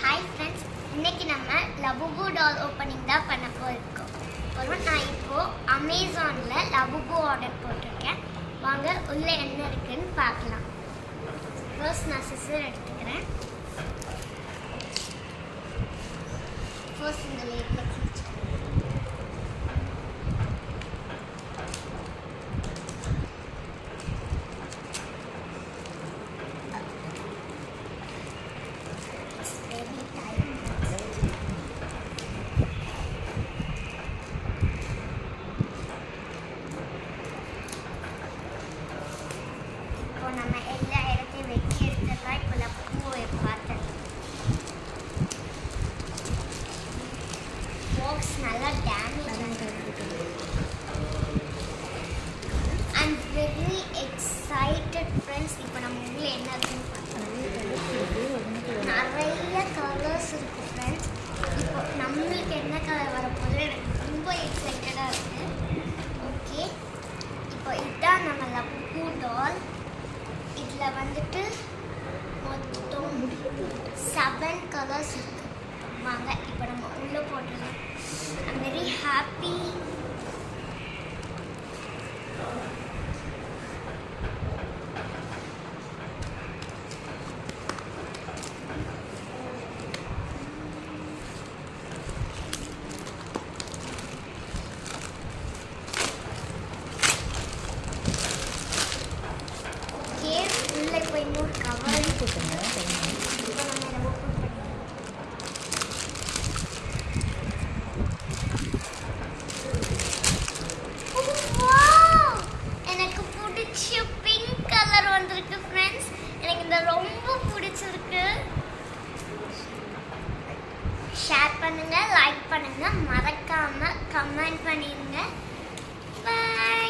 Hi friends, இன்னைக்கு நம்ம லபுபு டால் opening தான் பண்ண போயிருக்கோம். நான் இப்போது அமேசானில் லபுபு ஆர்டர் போட்டிருக்கேன். வாங்க உள்ளே என்ன இருக்குன்னு பார்க்கலாம். ஃபர்ஸ்ட் நான் சிசர் எடுத்துக்கிறேன். ஃபர்ஸ்ட் இந்த லேட்டில் நம்ம எல்லா இடத்தையும் வெட்டி எடுத்துடலாம். இப்போ லபுபுவை பார்த்தேன். பாக்ஸ் நல்லா டேமேஜ் ஆகிருக்கு. I'm very excited friends. இப்போ நம்ம உள்ள என்ன இருக்குன்னு பார்த்தோம். நிறைய கலர்ஸ் இருக்குது ஃப்ரெண்ட்ஸ். இப்போ நம்மளுக்கு என்ன கலர் வரப்போகுது எனக்கு ரொம்ப எக்ஸைட்டடாக இருக்குது. ஓகே, இப்போ இதுதான் நம்ம லபுபு டால். இதில் வந்துட்டு மொத்தம் 7 கலர்ஸ் இருக்கு. வாங்க இப்போ நம்ம உள்ளே போட்டுடலாம். I'm very happy. இப்போ இன்னொரு கவர் போட்டுங்க. எனக்கு பிடிச்ச பிங்க் கலர் வந்திருக்கு ஃப்ரெண்ட்ஸ். எனக்கு இந்த ரொம்ப பிடிச்சிருக்கு. ஷேர் பண்ணுங்க, லைக் பண்ணுங்க, மறக்காம கமெண்ட் பண்ணிடுங்க. பை.